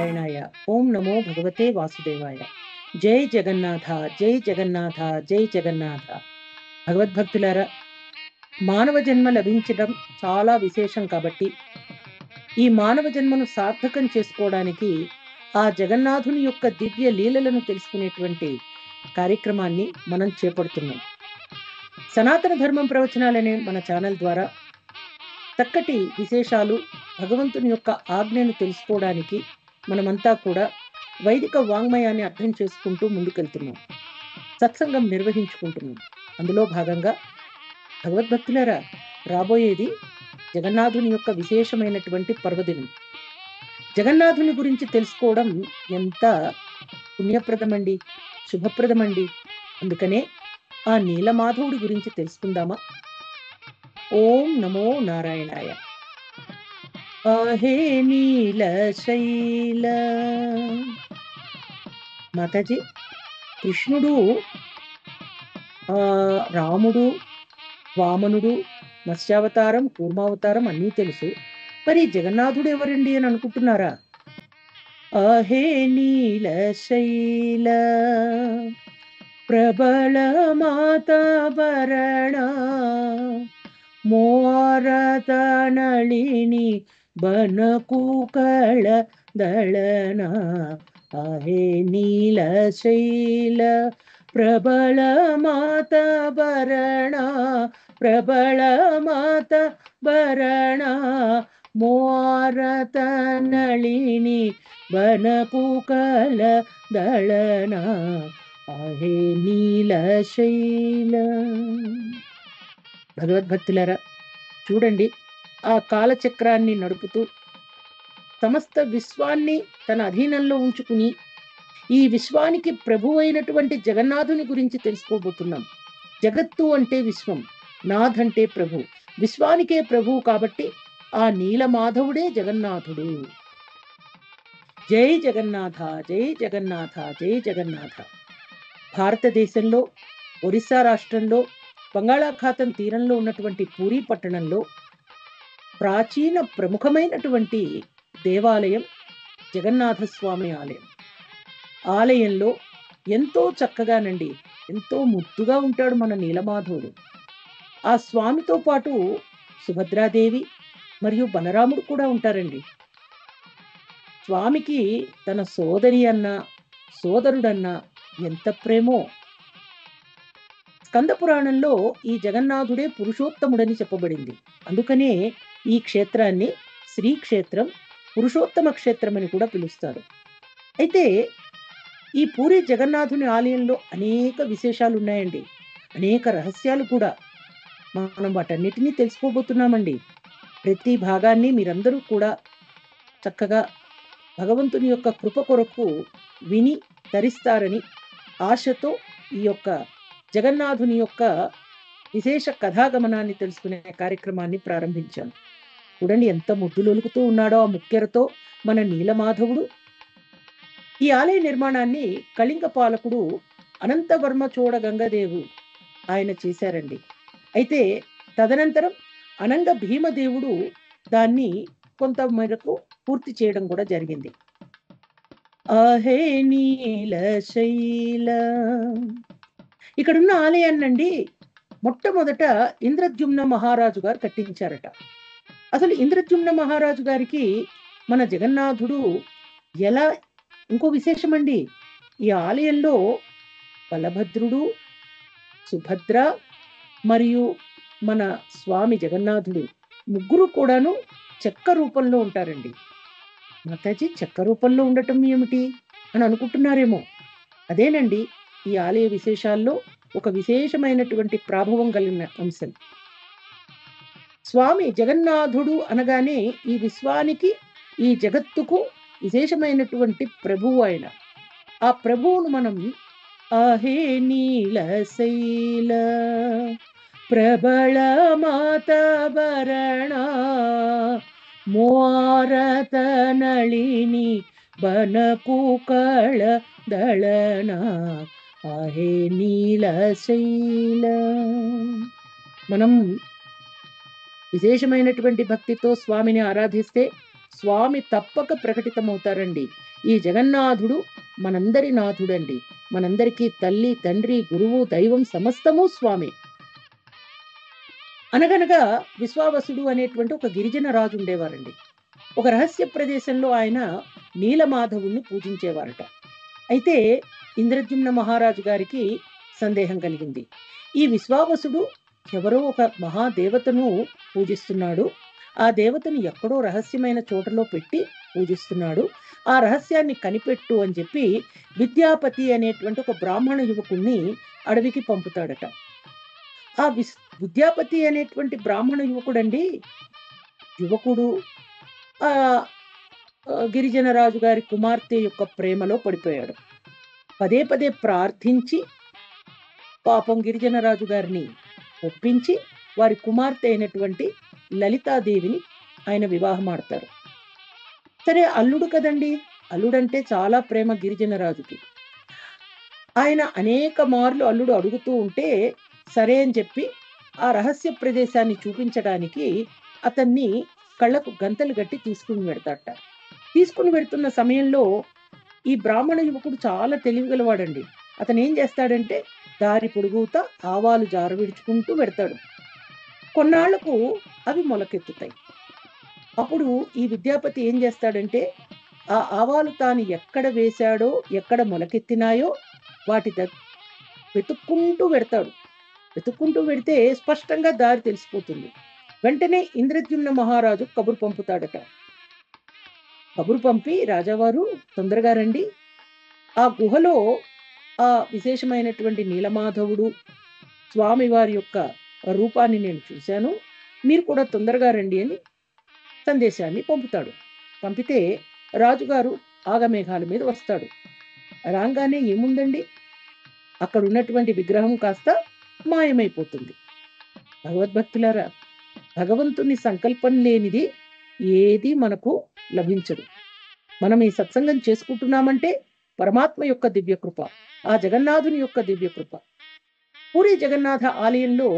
నారాయణాయ. ఓం నమో భగవతే వాసుదేవాయ. జై జగన్నాథ, జై జగన్నాథ, జై జగన్నాథ. భగవద్భక్తులారా, మానవ జన్మ లభించడం చాలా విశేషం కాబట్టి ఈ మానవ జన్మను సార్థకం చేసుకోవడానికి ఆ జగన్నాథుని యొక్క దివ్య లీలలను తెలుసుకునేటువంటి కార్యక్రమాన్ని మనం చేపడుతున్నాం. సనాతన ధర్మం ప్రవచనాలనే మన ఛానల్ ద్వారా చక్కటి విశేషాలు, భగవంతుని యొక్క ఆజ్ఞను తెలుసుకోవడానికి మనమంతా కూడా వైదిక వాంగ్మయాన్ని అర్థం చేసుకుంటూ ముందుకెళ్తున్నాం. సత్సంగం నిర్వహించుకుంటున్నాం. అందులో భాగంగా భగవద్భక్తులారా, రాబోయేది జగన్నాథుని యొక్క విశేషమైనటువంటి పర్వదినం. జగన్నాథుని గురించి తెలుసుకోవడం ఎంత పుణ్యప్రదమండి, శుభప్రదమండి. అందుకనే ఆ నీలమాధవుడి గురించి తెలుసుకుందామా? ఓం నమో నారాయణాయ. అహే నీల శైల. మాతాజీ, కృష్ణుడు, రాముడు, వామనుడు, మత్స్యావతారం, కూర్మావతారం అన్నీ తెలుసు. మరి జగన్నాథుడు ఎవరండి అని అనుకుంటున్నారా? అహే నీల శైల ప్రబల మాతాభరణ మోరత నళిని బనకూకళ దళన. అహే నీల శైల ప్రబల మాతాభరణ ప్రబల మాతాభరణ మోరత నళిని బనకూకళ దళన. అహే నీల శైల. భగవద్భక్తులారా, చూడండి, ఆ కాలచక్రాన్ని నడుపుతూ సమస్త విశ్వాన్ని తన అధీనంలో ఉంచుకుని ఈ విశ్వానికి ప్రభు అయినటువంటి జగన్నాథుని గురించి తెలుసుకోబోతున్నాం. జగత్తు అంటే విశ్వం, నాథ్ అంటే ప్రభు, విశ్వానికే ప్రభువు కాబట్టి ఆ నీలమాధవుడే జగన్నాథుడు. జై జగన్నాథ, జై జగన్నాథ, జై జగన్నాథ. భారతదేశంలో ఒరిస్సా రాష్ట్రంలో బంగాళాఖాతం తీరంలో ఉన్నటువంటి పూరీ పట్టణంలో ప్రాచీన ప్రముఖమైనటువంటి దేవాలయం జగన్నాథ స్వామి ఆలయం. ఆలయంలో ఎంతో చక్కగానండి, ఎంతో ముద్దుగా ఉంటాడు మన నీలమాధవుడు. ఆ స్వామితో పాటు సుభద్రాదేవి మరియు బలరాముడు కూడా ఉంటారండి. స్వామికి తన సోదరి అన్న, సోదరుడన్నా ఎంత ప్రేమో. స్కంద పురాణంలో ఈ జగన్నాథుడే పురుషోత్తముడని చెప్పబడింది. అందుకనే ఈ క్షేత్రాన్ని శ్రీక్షేత్రం, పురుషోత్తమ క్షేత్రం అని కూడా పిలుస్తారు. అయితే ఈ పూరి జగన్నాథుని ఆలయంలో అనేక విశేషాలు ఉన్నాయండి, అనేక రహస్యాలు కూడా. మనం వాటన్నిటినీ తెలుసుకోబోతున్నామండి. ప్రతి భాగాన్ని మీరందరూ కూడా చక్కగా భగవంతుని యొక్క కృప కొరకు విని తరిస్తారని ఆశతో ఈ యొక్క జగన్నాథుని యొక్క విశేష కథాగమనాన్ని తెలుసుకునే కార్యక్రమాన్ని ప్రారంభించాను. చూడండి, ఎంత ముద్దులొలుకుతూ ఉన్నాడో ఆ ముక్కెరతో మన నీలమాధవుడు. ఈ ఆలయ నిర్మాణాన్ని కళింగ పాలకుడు అనంతవర్మ చోడ గంగదేవు ఆయన చేశారండి. అయితే తదనంతరం అనంగ భీమదేవుడు దాన్ని కొంత మేరకు పూర్తి చేయడం కూడా జరిగింది. అహే నీల శైల. ఇక్కడున్న ఆలయాన్నండి మొట్టమొదట ఇంద్రద్యుమ్న మహారాజు గారు కట్టించారట. అసలు ఇంద్రద్యుమ్న మహారాజు గారికి మన జగన్నాథుడు ఎలా, ఇంకో విశేషమండి, ఈ ఆలయంలో బలభద్రుడు, సుభద్ర మరియు మన స్వామి జగన్నాథుడు ముగ్గురు కూడాను చెక్క రూపంలో ఉంటారండి. మాతాజీ, చెక్క రూపంలో ఉండటం ఏమిటి అని అనుకుంటున్నారేమో. అదేనండి ఈ ఆలయ విశేషాల్లో ఒక విశేషమైనటువంటి ప్రాభవం కలిగిన అంశం. స్వామి జగన్నాథుడు అనగానే ఈ విశ్వానికి, ఈ జగత్తుకు విశేషమైనటువంటి ప్రభువు ఆయన. ఆ ప్రభువును మనం అహే నీల శైల ప్రబల మాతాభరణ మోరత నళిని బనకూకళ దళన. అహే నీల శైల. మనం విశేషమైనటువంటి భక్తితో స్వామిని ఆరాధిస్తే స్వామి తప్పక ప్రకటితమవుతారండి. ఈ జగన్నాథుడు మనందరి నాథుడండి. మనందరికీ తల్లి, తండ్రి, గురువు, దైవం సమస్తము స్వామి. అనగనగా విశ్వావసుడు అనేటువంటి ఒక గిరిజన రాజు ఉండేవారండి. ఒక రహస్య ప్రదేశంలో ఆయన నీలమాధవుణ్ణి పూజించేవారట. అయితే ఇంద్రద్యుమ్న మహారాజు గారికి సందేహం కలిగింది. ఈ విశ్వావసుడు ఎవరో ఒక మహాదేవతను పూజిస్తున్నాడు. ఆ దేవతను ఎక్కడో రహస్యమైన చోటలో పెట్టి పూజిస్తున్నాడు. ఆ రహస్యాన్ని కనిపెట్టు అని చెప్పి విద్యాపతి అనేటువంటి ఒక బ్రాహ్మణ యువకుణ్ణి అడవికి పంపుతాడట. ఆ విద్యాపతి అనేటువంటి బ్రాహ్మణ యువకుడండి, యువకుడు ఆ గిరిజన రాజు గారి కుమార్తె యొక్క ప్రేమలో పడిపోయాడు. పదే పదే ప్రార్థించి పాపం గిరిజన రాజు గారిని ఒప్పించి వారి కుమార్తె అయినటువంటి లలితాదేవిని ఆయన వివాహం ఆడతారు. సరే, అల్లుడు కదండి, అల్లుడంటే చాలా ప్రేమ గిరిజన రాజుకి. ఆయన అనేక మార్లు అల్లుడు అడుగుతూ ఉంటే సరే అని చెప్పి ఆ రహస్య ప్రదేశాన్ని చూపించడానికి అతన్ని కళ్ళకు గంతలు గట్టి తీసుకుని వెడతాట. తీసుకుని వెడుతున్న సమయంలో ఈ బ్రాహ్మణ యువకుడు చాలా తెలివిగలవాడండి. అతను ఏం చేస్తాడంటే దారి పొడుగుతా ఆవాలు జారవిడుచుకుంటూ వెడతాడు. కొన్నాళ్లకు అవి మొలకెత్తుతాయి. అప్పుడు ఈ విద్యాపతి ఏం చేస్తాడంటే ఆ ఆవాలు తాను ఎక్కడ వేశాడో, ఎక్కడ మొలకెత్తినాయో వాటి వెతుక్కుంటూ వెడతాడు. వెతుక్కుంటూ వెడితే స్పష్టంగా దారి తెలిసిపోతుంది. వెంటనే ఇంద్రద్యుమ్న మహారాజు కబురు పంపుతాడట. కబురు పంపి, రాజావారు తొందరగా రండి, ఆ గుహలో ఆ విశేషమైనటువంటి నీలమాధవుడు స్వామివారి యొక్క రూపాన్ని నేను చూశాను, మీరు కూడా తొందరగా రండి అని సందేశాన్ని పంపుతాడు. పంపితే రాజుగారు ఆగమేఘాల మీద వస్తాడు. రాగానే ఏముందండి, అక్కడ ఉన్నటువంటి విగ్రహం కాస్త మాయమైపోతుంది. భగవద్భక్తులారా, భగవంతుని సంకల్పం లేనిది ఏది మనకు లభించదు. మనం ఈ సత్సంగం చేసుకుంటున్నామంటే పరమాత్మ యొక్క దివ్యకృప, ఆ జగన్నాథుని యొక్క దివ్యకృప. పూరి జగన్నాథ ఆలయంలో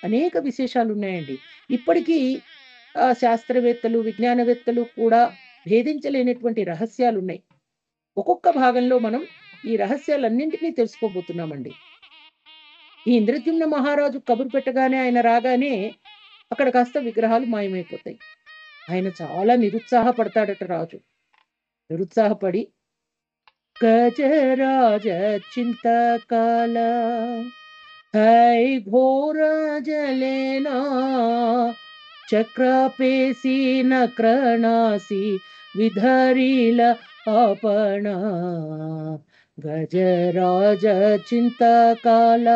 అనేక విశేషాలు ఉన్నాయండి. ఇప్పటికీ శాస్త్రవేత్తలు, విజ్ఞానవేత్తలు కూడా భేదించలేనటువంటి రహస్యాలు ఉన్నాయి. ఒక్కొక్క భాగంలో మనం ఈ రహస్యాలన్నింటినీ తెలుసుకోబోతున్నామండి. ఈ ఇంద్రద్యుమ్న మహారాజు కబురు పెట్టగానే, ఆయన రాగానే అక్కడ కాస్త విగ్రహాలు మాయమైపోతాయి. ఆయన చాలా నిరుత్సాహపడతాడట రాజు. నిరుత్సాహపడి గజరాజ చింతకాల హై ఘోర జలేనా చక్రపేసి నక్రనాసి విధరిల అపణ గజరాజ చింతకాల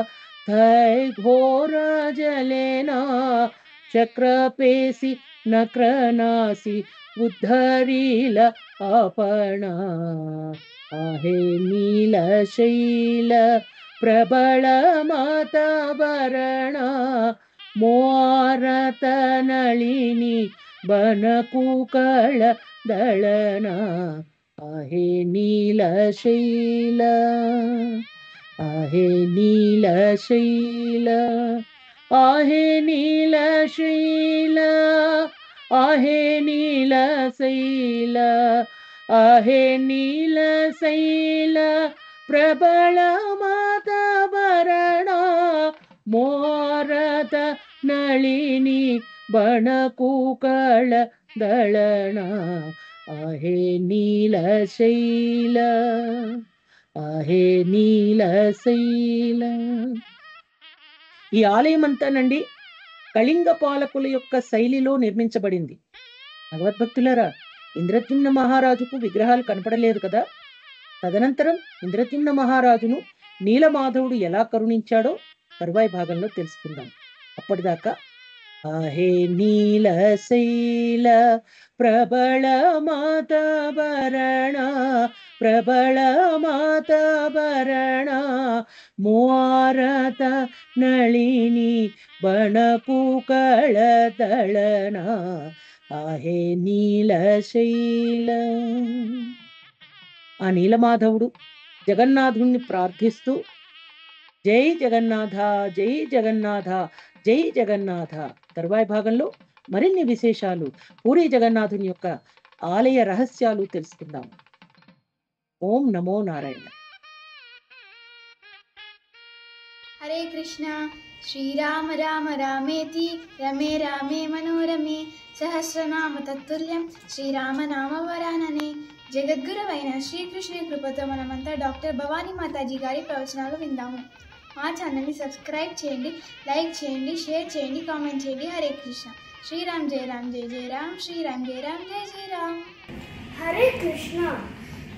హై ఘోర జలేనా చక్రపేసి నక్రనాసి ఉద్ధరిల అపణ आहे नीलशैल प्रबल माताभरण मोरत नलिनी बनकुकळ दळन आहे नीलशैल आहे नीलशैल आहे नीलशैल आहे नीलशैल आहे नीलशैल प्रबल माताभरण मोरत नलिनी बणकुकळ दळण आहे नीलशैल आहे नीलशैल. ఈ ఆలయమంతానండి కళింగ పాలకుల యొక్క శైలిలో నిర్మించబడింది. భగవద్భక్తులారా, ఇంద్రద్యుమ్న మహారాజుకు విగ్రహాలు కనపడలేదు కదా. తదనంతరం ఇంద్రద్యుమ్న మహారాజును నీలమాధవుడు ఎలా కరుణించాడో తరువాయి భాగంలో తెలుసుకుందాం. అప్పటిదాకా आहे नीलशैल प्रबल माताभरण प्रबल माताभरण मोरत नलिनी बणकुकळ दळन आहे నీలశైల. ఆ నీలమాధవుడు జగన్నాథుణ్ణి ప్రార్థిస్తూ జై జగన్నాథ, జై జగన్నాథ, జై జగన్నాథ. తరువాయి భాగంలో మరిన్ని విశేషాలు పూరి జగన్నాథుని యొక్క ఆలయ రహస్యాలు తెలుసుకుందాం. ఓం నమో నారాయణ. హరే కృష్ణ. శ్రీరామ రామ రామేతి రమే రామే మనోరమే సహస్రనామ తత్తుల్యం శ్రీరామనామ వరాననే. జగద్గురువైన శ్రీకృష్ణుని కృపతో మనమంతా డాక్టర్ భవానీ మాతాజీ గారి ప్రవచనాలు విందాము. మా ఛానల్ని సబ్స్క్రైబ్ చేయండి, లైక్ చేయండి, షేర్ చేయండి, కామెంట్ చేయండి. హరే కృష్ణ. శ్రీరామ్ జయ రామ్ జయ జయ రామ్, శ్రీరామ్ జయ రామ్ జయ జయ రామ్. హరే కృష్ణ.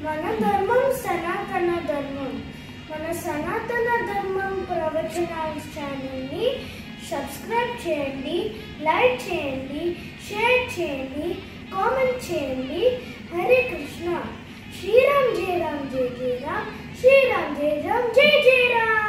మన ధర్మం సనాతన ధర్మం. మన సనాతన ధర్మం ప్రవచనాల ఛానల్ని సబ్స్క్రైబ్ చేయండి, లైక్ చేయండి, షేర్ చేయండి, కామెంట్ చేయండి. హరే కృష్ణ. శ్రీరామ్ జయ రామ్ జయ జయ రామ్, శ్రీరామ్ జయ రామ్ జయ జయ రామ్.